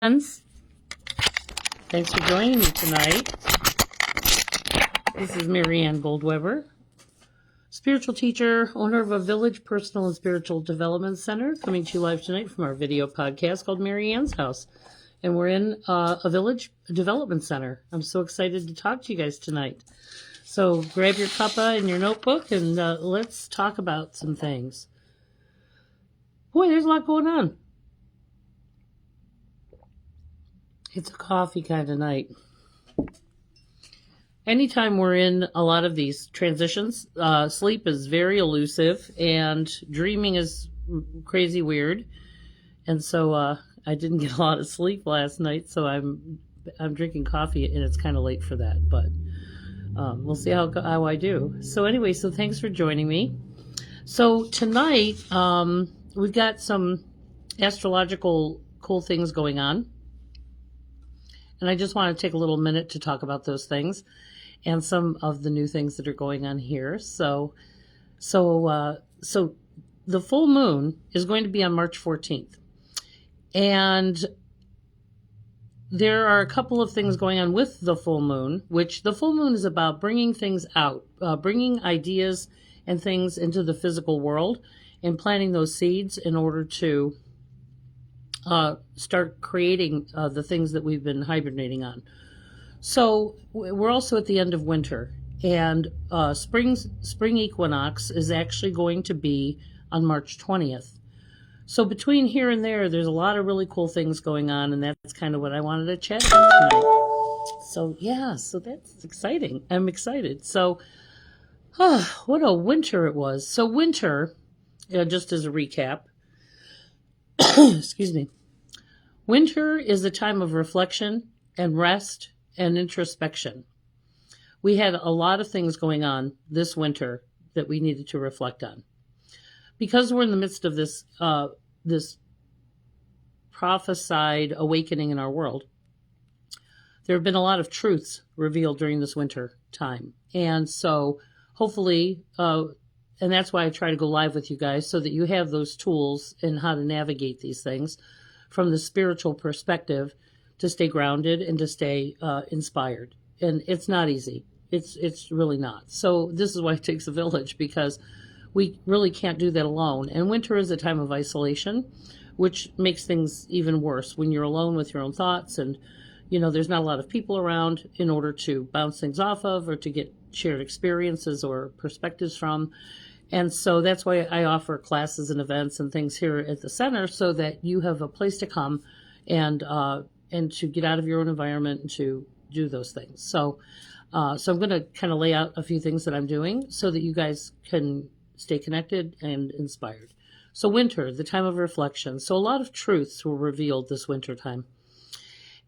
Friends, thanks for joining me tonight. This is Mary Ann Goldweber, spiritual teacher, owner of a Village Personal and Spiritual Development Center, coming to you live tonight from our video podcast called Mary Ann's House. And we're in a Village Development Center. I'm so excited to talk to you guys tonight. So grab your cuppa and your notebook and let's talk about some things. Boy, there's a lot going on. It's a coffee kind of night. Anytime we're in a lot of these transitions, sleep is very elusive and dreaming is crazy weird. And so I didn't get a lot of sleep last night, so I'm drinking coffee and it's kind of late for that, but we'll see how I do. So anyway, so thanks for joining me. So tonight we've got some astrological cool things going on. And I just want to take a little minute to talk about those things and some of the new things that are going on here. So the full moon is going to be on March 14th. And there are a couple of things going on with the full moon, which the full moon is about bringing things out, bringing ideas and things into the physical world and planting those seeds in order to start creating the things that we've been hibernating on. So we're also at the end of winter, and spring equinox is actually going to be on March 20th. So between here and there's a lot of really cool things going on, and that's kind of what I wanted to chat about tonight. So yeah, so that's exciting. I'm excited. So what a winter it was. So winter, just as a recap, excuse me. Winter is a time of reflection and rest and introspection. We had a lot of things going on this winter that we needed to reflect on. Because we're in the midst of this prophesied awakening in our world, there have been a lot of truths revealed during this winter time. And so hopefully, and that's why I try to go live with you guys, so that you have those tools in how to navigate these things from the spiritual perspective, to stay grounded and to stay inspired. And it's not easy. It's really not. So this is why it takes a village, because we really can't do that alone. And winter is a time of isolation, which makes things even worse when you're alone with your own thoughts, and there's not a lot of people around in order to bounce things off of or to get shared experiences or perspectives from. And so that's why I offer classes and events and things here at the center, so that you have a place to come and to get out of your own environment and to do those things. So I'm going to kind of lay out a few things that I'm doing so that you guys can stay connected and inspired. So winter, the time of reflection. So a lot of truths were revealed this winter time.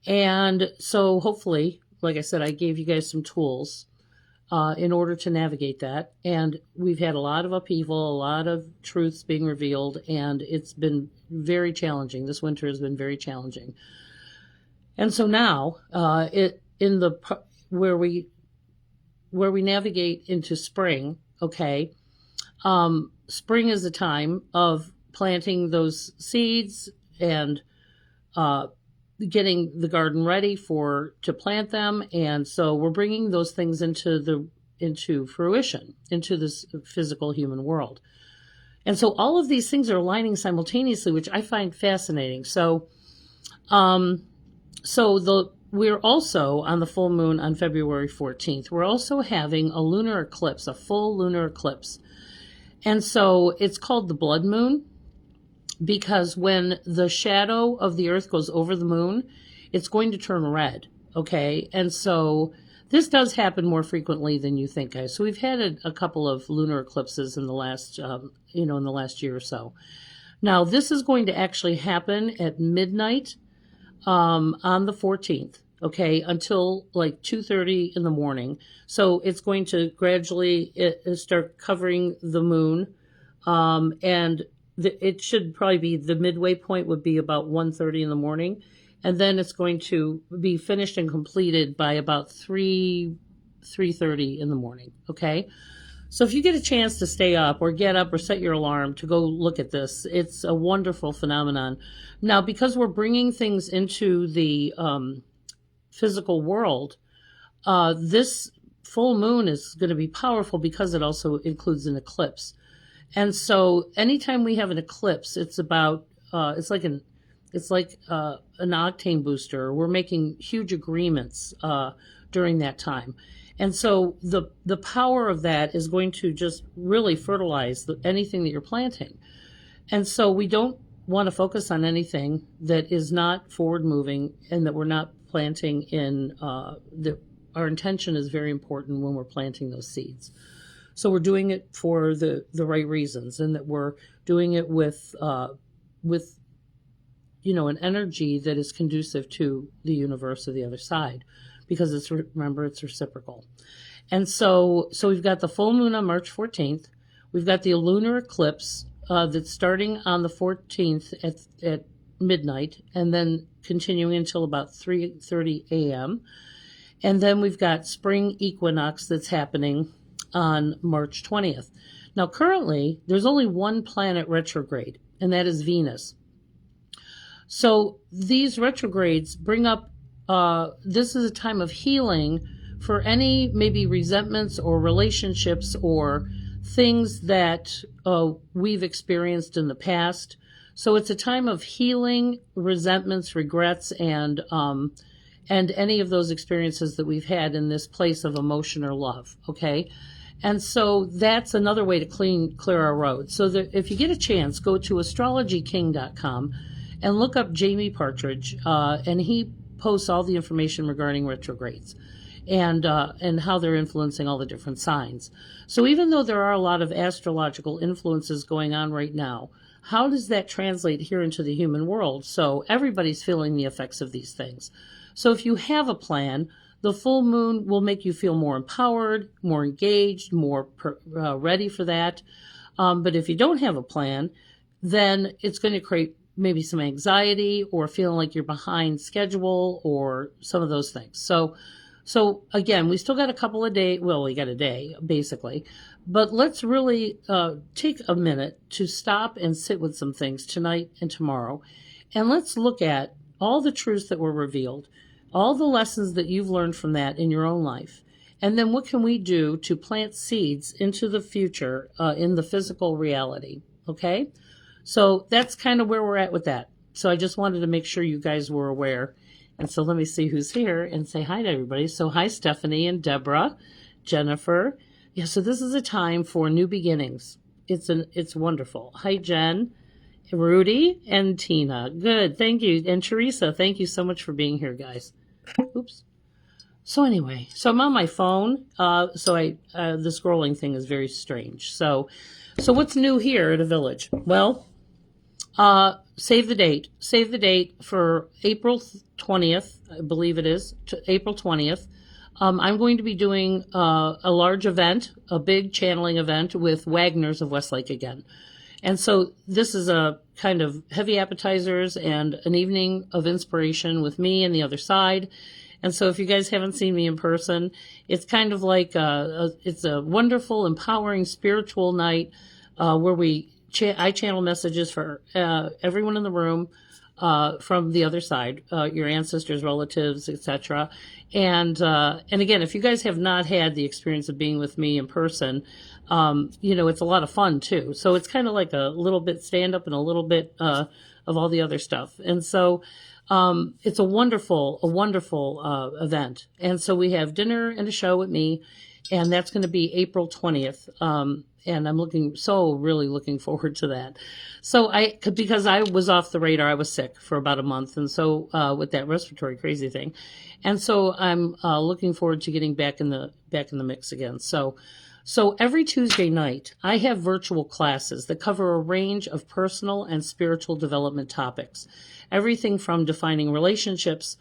And so hopefully, like I said, I gave you guys some tools in order to navigate that. And we've had a lot of upheaval, a lot of truths being revealed, and it's been very challenging. This winter has been very challenging. And so now, where we navigate into spring, okay, spring is a time of planting those seeds and getting the garden ready to plant them. And so we're bringing those things into fruition, into this physical human world. And so all of these things are aligning simultaneously, which I find fascinating. So we're also on the full moon on February 14th. We're also having a lunar eclipse, a full lunar eclipse. And so it's called the blood moon, because when the shadow of the earth goes over the moon, it's going to turn red, okay? And so this does happen more frequently than you think, guys. So we've had a couple of lunar eclipses in the last, in the last year or so. Now, this is going to actually happen at midnight on the 14th, okay, until like 2:30 in the morning. So it's going to gradually start covering the moon, and it should probably be, the midway point would be about 1:30 in the morning. And then it's going to be finished and completed by about 3:30 in the morning. Okay. So if you get a chance to stay up or get up or set your alarm to go look at this, it's a wonderful phenomenon. Now, because we're bringing things into the physical world, this full moon is going to be powerful because it also includes an eclipse. And so anytime we have an eclipse, it's about, it's like an octane booster. We're making huge agreements during that time. And so the power of that is going to just really fertilize anything that you're planting. And so we don't want to focus on anything that is not forward moving and that we're not planting in, our intention is very important when we're planting those seeds. So we're doing it for the right reasons, and that we're doing it with an energy that is conducive to the universe of the other side, because remember, it's reciprocal. And so we've got the full moon on March 14th. We've got the lunar eclipse that's starting on the 14th at midnight, and then continuing until about 3:30 a.m. And then we've got spring equinox that's happening on March 20th. Now, currently, there's only one planet retrograde, and that is Venus. So these retrogrades bring up, this is a time of healing for any maybe resentments or relationships or things that we've experienced in the past. So it's a time of healing resentments, regrets, and any of those experiences that we've had in this place of emotion or love, okay? And so that's another way to clear our road. So that if you get a chance, go to astrologyking.com and look up Jamie Partridge, and he posts all the information regarding retrogrades and how they're influencing all the different signs. So even though there are a lot of astrological influences going on right now, how does that translate here into the human world? So everybody's feeling the effects of these things. So if you have a plan, the full moon will make you feel more empowered, more engaged, more ready for that. But if you don't have a plan, then it's going to create maybe some anxiety or feeling like you're behind schedule or some of those things. So again, we still got a couple of days. Well, we got a day, basically. But let's really take a minute to stop and sit with some things tonight and tomorrow. And let's look at all the truths that were revealed, all the lessons that you've learned from that in your own life. And then what can we do to plant seeds into the future in the physical reality? Okay? So that's kind of where we're at with that. So I just wanted to make sure you guys were aware. And so let me see who's here and say hi to everybody. So hi, Stephanie and Deborah, Jennifer. Yeah, so this is a time for new beginnings. It's wonderful. Hi, Jen, Rudy, and Tina. Good, thank you. And Teresa, thank you so much for being here, guys. Oops. So anyway, so I'm on my phone. The scrolling thing is very strange. So what's new here at a village? Well, save the date. Save the date for April 20th, I believe it is, April 20th. I'm going to be doing a large event, a big channeling event with Wagner's of Westlake again. And so this is a kind of heavy appetizers and an evening of inspiration with me and the other side. And so if you guys haven't seen me in person, it's kind of like it's a wonderful, empowering, spiritual night where I channel messages for everyone in the room from the other side, your ancestors, relatives, etc. And again, if you guys have not had the experience of being with me in person, it's a lot of fun too. So it's kind of like a little bit stand up and a little bit of all the other stuff. And so it's a wonderful event. And so we have dinner and a show with me, and that's going to be April 20th. And I'm really looking forward to that. So because I was off the radar, I was sick for about a month. And so, with that respiratory crazy thing. And so I'm, looking forward to getting back in the mix again. So every Tuesday night, I have virtual classes that cover a range of personal and spiritual development topics. Everything from defining relationships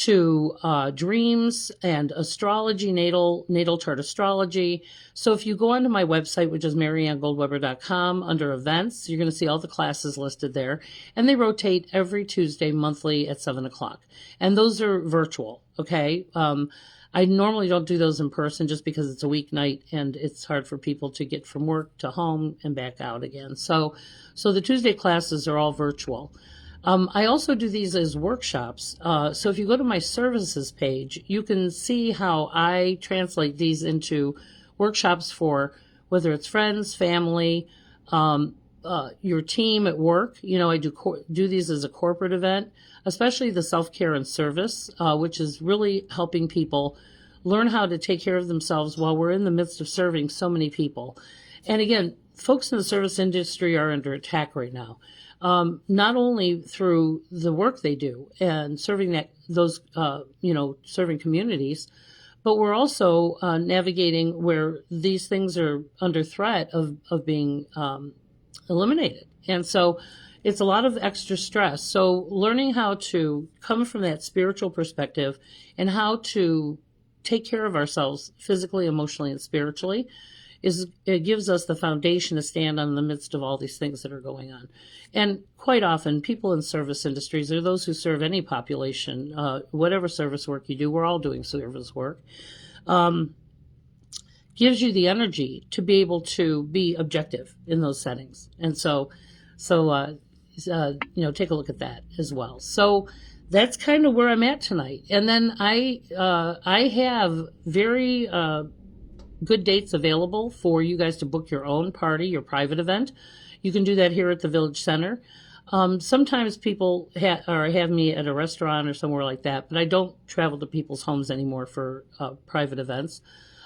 to dreams and astrology, natal chart astrology. So if you go onto my website, which is mariannegoldweber.com, under events, you're going to see all the classes listed there. And they rotate every Tuesday monthly at 7 o'clock. And those are virtual, okay? I normally don't do those in person just because it's a weeknight and it's hard for people to get from work to home and back out again. So the Tuesday classes are all virtual. I also do these as workshops. So if you go to my services page, you can see how I translate these into workshops for whether it's friends, family, your team at work. I do these as a corporate event, especially the self-care and service, which is really helping people learn how to take care of themselves while we're in the midst of serving so many people. And again, folks in the service industry are under attack right now. Not only through the work they do and serving serving communities, but we're also navigating where these things are under threat of being eliminated. And so it's a lot of extra stress. So learning how to come from that spiritual perspective and how to take care of ourselves physically, emotionally, and spiritually it gives us the foundation to stand on in the midst of all these things that are going on. And quite often, people in service industries are those who serve any population, whatever service work you do, we're all doing service work, gives you the energy to be able to be objective in those settings. And so take a look at that as well. So that's kind of where I'm at tonight. And then I have very good dates available for you guys to book your own party, your private event. You can do that here at the Village Center. Sometimes people have me at a restaurant or somewhere like that, but I don't travel to people's homes anymore for private events.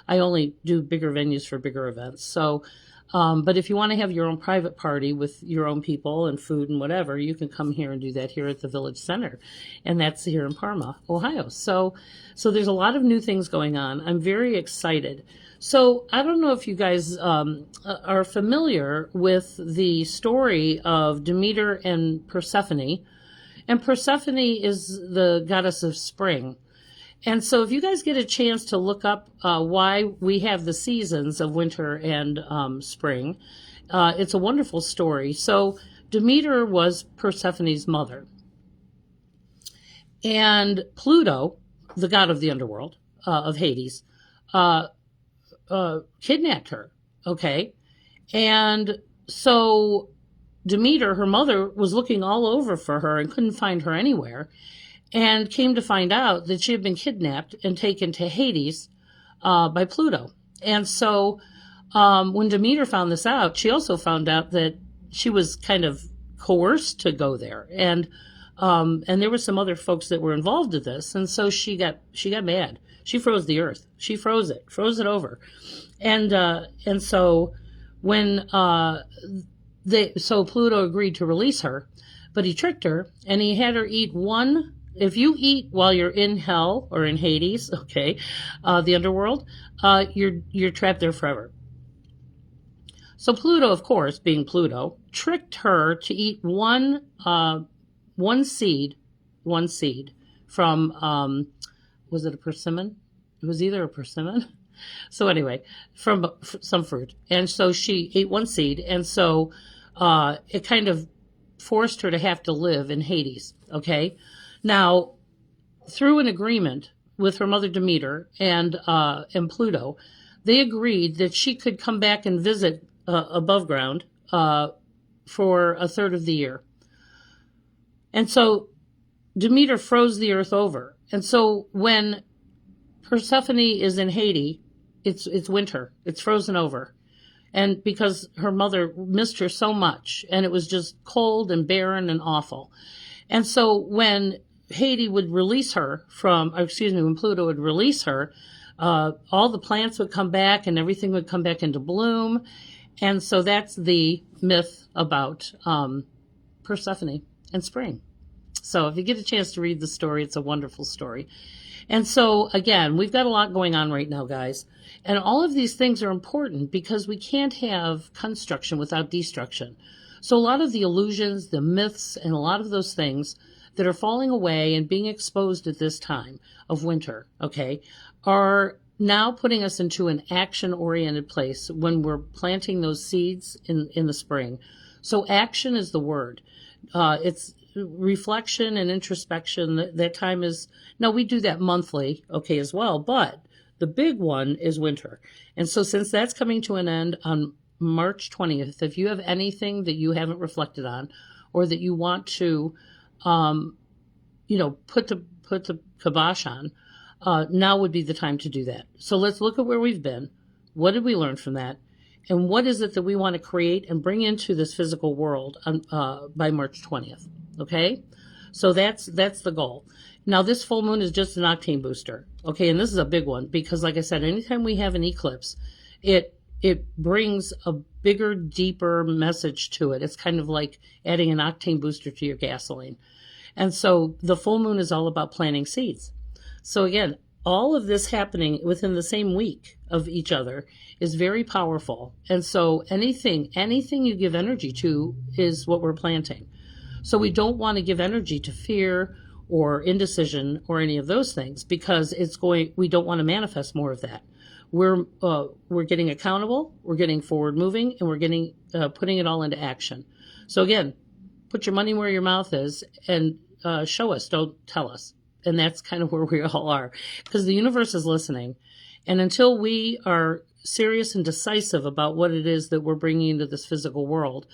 I only do bigger venues for bigger events. So, but if you want to have your own private party with your own people and food and whatever, you can come here and do that here at the Village Center. And that's here in Parma, Ohio. So there's a lot of new things going on. I'm very excited. So I don't know if you guys are familiar with the story of Demeter and Persephone. And Persephone is the goddess of spring. And so if you guys get a chance to look up why we have the seasons of winter and spring, it's a wonderful story. So Demeter was Persephone's mother. And Pluto, the god of the underworld, of Hades, kidnapped her, okay? And so Demeter, her mother, was looking all over for her and couldn't find her anywhere, and came to find out that she had been kidnapped and taken to Hades by Pluto. And so when Demeter found this out, she also found out that she was kind of coerced to go there. And there were some other folks that were involved in this. And so she got mad. She froze the earth. She froze it over. And so when so Pluto agreed to release her, but he tricked her and he had her eat one. If you eat while you're in hell or in Hades, okay, the underworld, you're trapped there forever. So Pluto, of course, being Pluto, tricked her to eat one seed from, was it a persimmon? It was either a persimmon. So anyway, from some fruit. And so she ate one seed. And so it kind of forced her to have to live in Hades. Okay. Now, through an agreement with her mother Demeter and Pluto, they agreed that she could come back and visit above ground for a third of the year. And so Demeter froze the earth over. And so when Persephone is in Hades, it's winter. It's frozen over. And because her mother missed her so much, and it was just cold and barren and awful. And so when Hades would release her when Pluto would release her, all the plants would come back and everything would come back into bloom. And so that's the myth about Persephone and spring. So if you get a chance to read the story, it's a wonderful story. And so, again, we've got a lot going on right now, guys. And all of these things are important because we can't have construction without destruction. So a lot of the illusions, the myths, and a lot of those things that are falling away and being exposed at this time of winter, okay, are now putting us into an action-oriented place when we're planting those seeds in the spring. So action is the word. It's reflection and introspection. That time is, now we do that monthly, okay, as well, but the big one is winter. And so since that's coming to an end on March 20th, if you have anything that you haven't reflected on or that you want to, put the kibosh on, now would be the time to do that. So let's look at where we've been. What did we learn from that? And what is it that we want to create and bring into this physical world by March 20th? Okay? So that's the goal. Now, this full moon is just an octane booster. Okay, and this is a big one because, like I said, anytime we have an eclipse, it brings a bigger, deeper message to it. It's kind of like adding an octane booster to your gasoline. And so the full moon is all about planting seeds. So again, all of this happening within the same week of each other is very powerful. And so anything you give energy to is what we're planting. So we don't want to give energy to fear or indecision or any of those things because we don't want to manifest more of that. We're getting accountable, we're getting forward moving, and we're getting putting it all into action. So again, put your money where your mouth is and show us, don't tell us. And that's kind of where we all are because the universe is listening. And until we are serious and decisive about what it is that we're bringing into this physical world,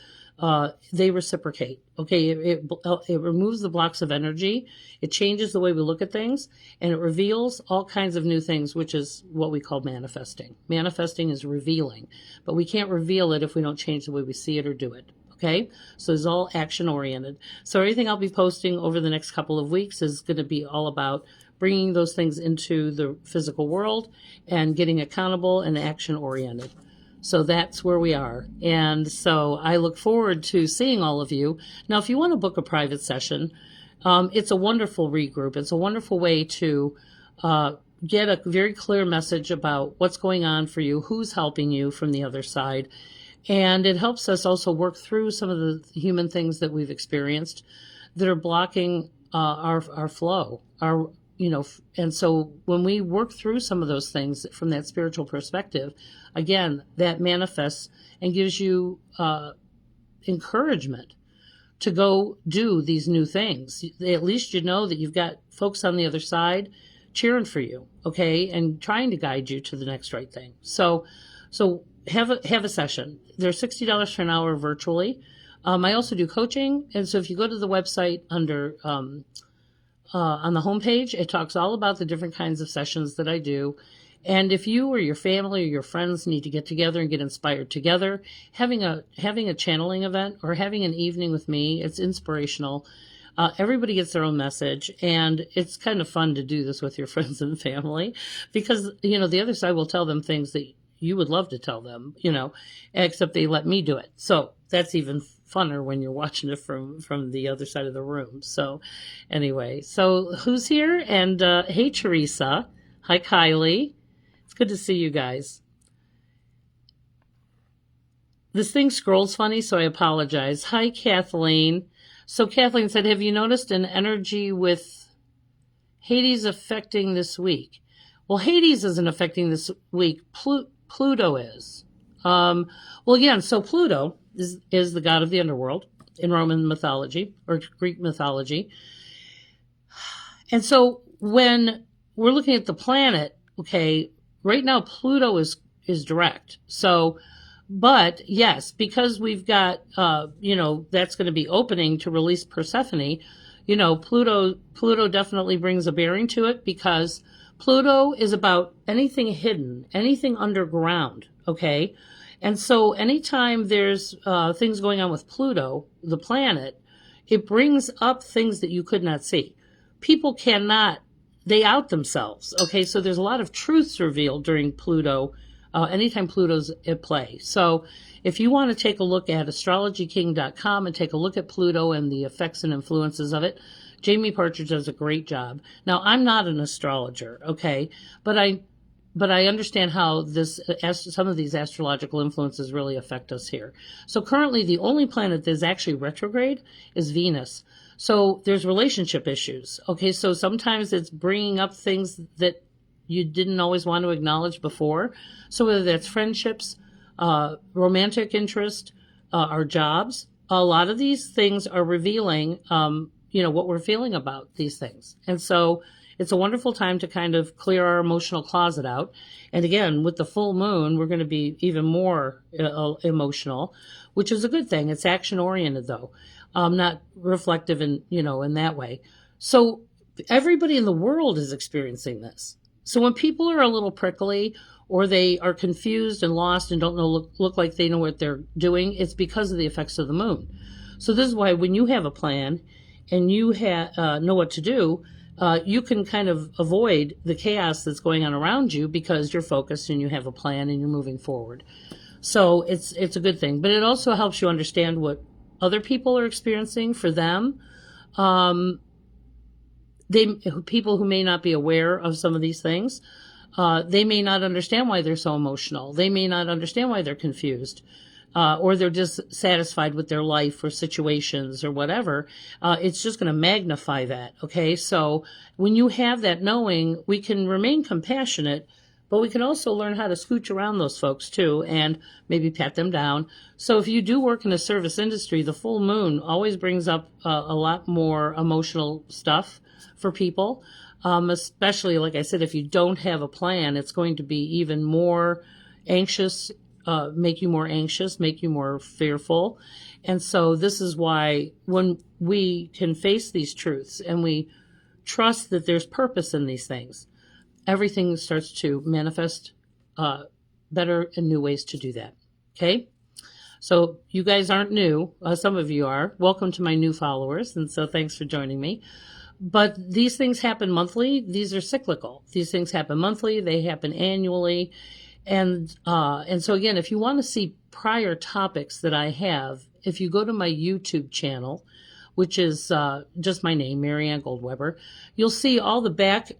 they reciprocate. Okay, it removes the blocks of energy. It changes the way we look at things, and it reveals all kinds of new things, which is what we call manifesting. Manifesting is revealing, but we can't reveal it if we don't change the way we see it or do it. Okay, so it's all action oriented. So everything I'll be posting over the next couple of weeks is going to be all about bringing those things into the physical world and getting accountable and action oriented. So that's where we are. And so I look forward to seeing all of you. Now, if you want to book a private session, it's a wonderful regroup. It's a wonderful way to get a very clear message about what's going on for you, who's helping you from the other side. And it helps us also work through some of the human things that we've experienced that are blocking our flow, and so when we work through some of those things from that spiritual perspective, again, that manifests and gives you encouragement to go do these new things. At least you know that you've got folks on the other side cheering for you, okay, and trying to guide you to the next right thing. So have a session. They're $60 for an hour virtually. I also do coaching, and so if you go to the website under on the homepage, it talks all about the different kinds of sessions that I do. And if you or your family or your friends need to get together and get inspired together, having a channeling event or having an evening with me, it's inspirational. Everybody gets their own message, and it's kind of fun to do this with your friends and family because, the other side will tell them things that you would love to tell them, except they let me do it. So that's even funner when you're watching it from the other side of the room. So anyway, so who's here? And hey, Teresa. Hi, Kylie. It's good to see you guys. This thing scrolls funny, so I apologize. Hi, Kathleen. So Kathleen said, have you noticed an energy with Hades affecting this week? Well, Hades isn't affecting this week. Pluto is. Well, again, so Pluto is the god of the underworld in Roman mythology or Greek mythology. And so when we're looking at the planet, okay, right now Pluto is direct. So, but yes, because we've got, that's going to be opening to release Persephone, Pluto definitely brings a bearing to it because Pluto is about anything hidden, anything underground, okay? And so anytime there's things going on with Pluto, the planet, it brings up things that you could not see. People they out themselves, okay? So there's a lot of truths revealed during Pluto, anytime Pluto's at play. So if you want to take a look at astrologyking.com and take a look at Pluto and the effects and influences of it, Jamie Partridge does a great job. Now, I'm not an astrologer, okay, but I understand how some of these astrological influences really affect us here. So currently, the only planet that is actually retrograde is Venus. So there's relationship issues. Okay, so sometimes it's bringing up things that you didn't always want to acknowledge before. So whether that's friendships, romantic interest, our jobs, a lot of these things are revealing, what we're feeling about these things. And so it's a wonderful time to kind of clear our emotional closet out. And again, with the full moon, we're going to be even more emotional, which is a good thing. It's action oriented though, not reflective in that way. So everybody in the world is experiencing this. So when people are a little prickly or they are confused and lost and don't look like they know what they're doing, it's because of the effects of the moon. So this is why when you have a plan and you know what to do, you can kind of avoid the chaos that's going on around you because you're focused and you have a plan and you're moving forward. So it's a good thing. But it also helps you understand what other people are experiencing for them. People who may not be aware of some of these things, they may not understand why they're so emotional. They may not understand why they're confused, or they're dissatisfied with their life or situations or whatever. It's just going to magnify that. Okay, so when you have that knowing, we can remain compassionate, but we can also learn how to scooch around those folks too and maybe pat them down. So if you do work in a service industry, the full moon always brings up a lot more emotional stuff for people, especially, like I said, if you don't have a plan, it's going to be even more anxious, make you more anxious, make you more fearful. And so this is why when we can face these truths and we trust that there's purpose in these things, everything starts to manifest better and new ways to do that. Okay? So you guys aren't new. Some of you are. Welcome to my new followers. And so thanks for joining me. But these things happen monthly. These are cyclical. These things happen monthly. They happen annually. And so again, if you want to see prior topics that I have, if you go to my YouTube channel, which is just my name, Marianne Goldweber, you'll see all the back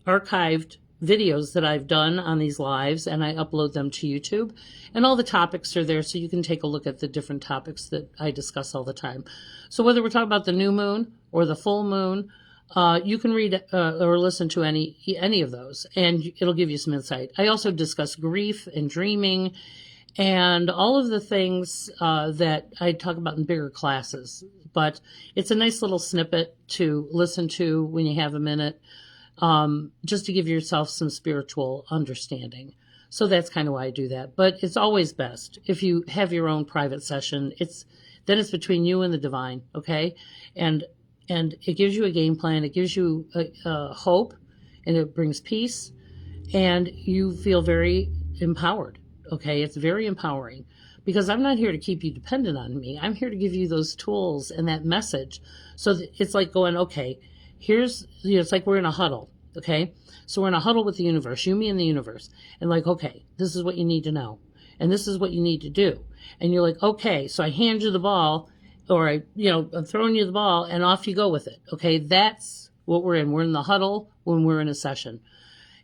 archived videos that I've done on these lives, and I upload them to YouTube. And all the topics are there, so you can take a look at the different topics that I discuss all the time. So whether we're talking about the new moon or the full moon, you can read or listen to any of those, and it'll give you some insight. I also discuss grief and dreaming and all of the things that I talk about in bigger classes. But it's a nice little snippet to listen to when you have a minute, just to give yourself some spiritual understanding. So that's kind of why I do that. But it's always best if you have your own private session. Then it's between you and the divine, okay? And it gives you a game plan. It gives you a hope, and it brings peace, and you feel very empowered, okay? It's very empowering because I'm not here to keep you dependent on me. I'm here to give you those tools and that message. So that it's like going, okay, it's like we're in a huddle, okay? So we're in a huddle with the universe, you, me, and the universe. And like, okay, this is what you need to know. And this is what you need to do. And you're like, okay, so I hand you the ball, or I'm throwing you the ball, and off you go with it. Okay, that's what we're in. We're in the huddle when we're in a session.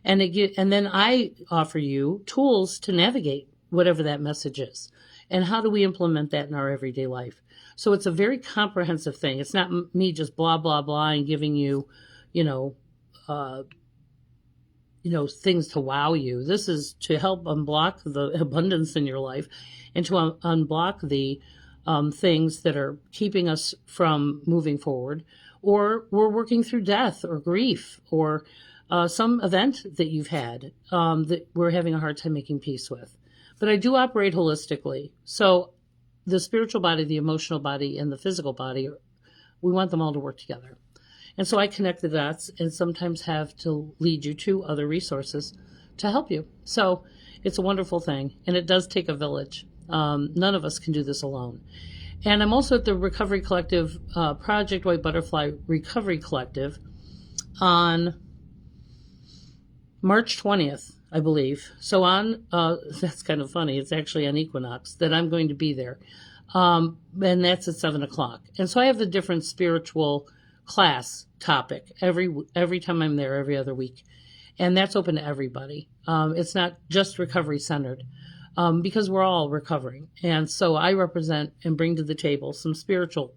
And then I offer you tools to navigate whatever that message is. And how do we implement that in our everyday life? So it's a very comprehensive thing. It's not me just blah, blah, blah and giving you, things to wow you. This is to help unblock the abundance in your life and to unblock the things that are keeping us from moving forward, or we're working through death or grief or some event that you've had that we're having a hard time making peace with. But I do operate holistically. So the spiritual body, the emotional body, and the physical body, we want them all to work together. And so I connect the dots and sometimes have to lead you to other resources to help you. So it's a wonderful thing, and it does take a village. None of us can do this alone. And I'm also at the Recovery Collective, Project White Butterfly Recovery Collective on March 20th, I believe. So that's kind of funny. It's actually on equinox that I'm going to be there. And that's at 7:00. And so I have a different spiritual class topic every time I'm there, every other week. And that's open to everybody. It's not just recovery centered, because we're all recovering. And so I represent and bring to the table some spiritual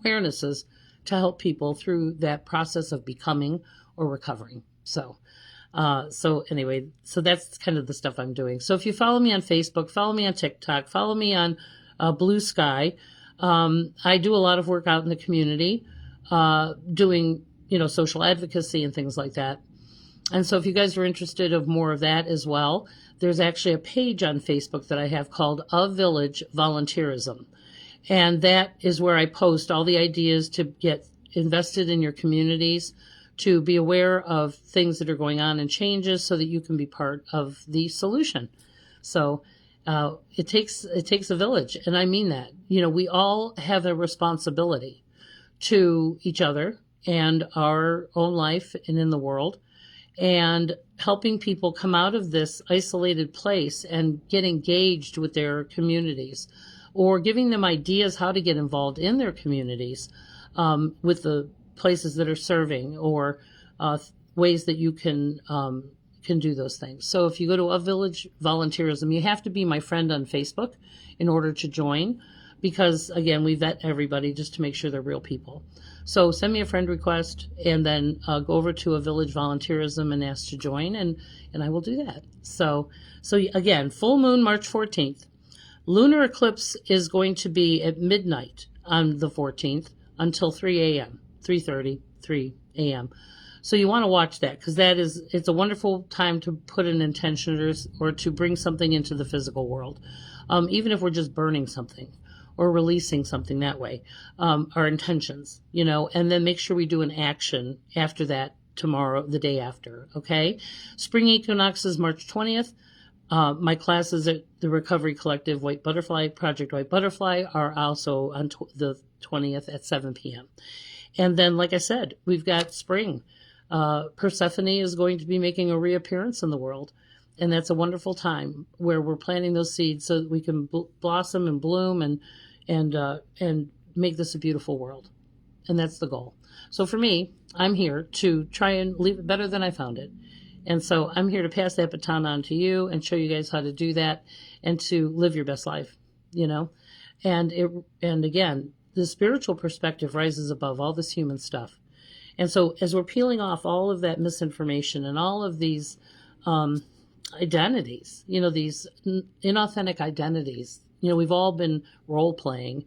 awarenesses to help people through that process of becoming or recovering. So anyway, so that's kind of the stuff I'm doing. So if you follow me on Facebook, follow me on TikTok, follow me on Blue Sky. I do a lot of work out in the community, doing, social advocacy and things like that. And so if you guys are interested of more of that as well, there's actually a page on Facebook that I have called A Village Volunteerism. And that is where I post all the ideas to get invested in your communities, to be aware of things that are going on and changes so that you can be part of the solution. So it takes a village, and I mean that. We all have a responsibility to each other and our own life and in the world, and helping people come out of this isolated place and get engaged with their communities, or giving them ideas how to get involved in their communities, with the places that are serving, or ways that you can do those things. So if you go to A Village Volunteerism, you have to be my friend on Facebook in order to join, because again, we vet everybody just to make sure they're real people. So send me a friend request, and then go over to A Village Volunteerism and ask to join, and I will do that. So again, full moon March 14th. Lunar eclipse is going to be at midnight on the 14th until 3 a.m., 3 a.m. So you want to watch that, because it's a wonderful time to put an intention or to bring something into the physical world. Even if we're just burning something or releasing something that way, our intentions, and then make sure we do an action after that tomorrow, the day after. Okay. Spring equinox is March 20th. My classes at the Recovery Collective White Butterfly, Project White Butterfly, are also on the 20th at 7 p.m. And then, like I said, we've got spring. Persephone is going to be making a reappearance in the world. And that's a wonderful time where we're planting those seeds so that we can blossom and bloom and make this a beautiful world. And that's the goal. So for me, I'm here to try and leave it better than I found it. And so I'm here to pass that baton on to you and show you guys how to do that and to live your best life, And again, the spiritual perspective rises above all this human stuff. And so as we're peeling off all of that misinformation and all of these identities, these inauthentic identities, we've all been role playing.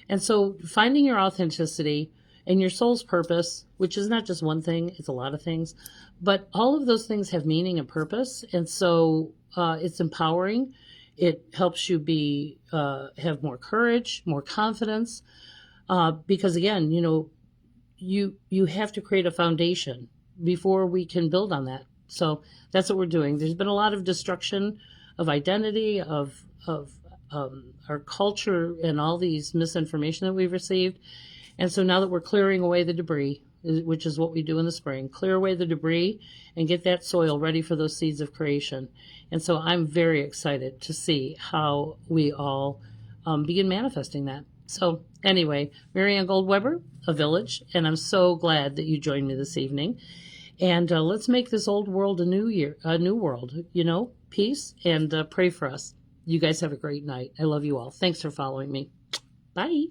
And so finding your authenticity and your soul's purpose, which is not just one thing, it's a lot of things, but all of those things have meaning and purpose. And so it's empowering. It helps you have more courage, more confidence, because again, you have to create a foundation before we can build on that. So that's what we're doing. There's been a lot of destruction of identity, of our culture, and all these misinformation that we've received. And so now that we're clearing away the debris, which is what we do in the spring, clear away the debris and get that soil ready for those seeds of creation. And so I'm very excited to see how we all begin manifesting that. So anyway, Marianne Goldweber, A Village, and I'm so glad that you joined me this evening. And let's make this old world a new world, peace, and pray for us. You guys have a great night. I love you all. Thanks for following me. Bye.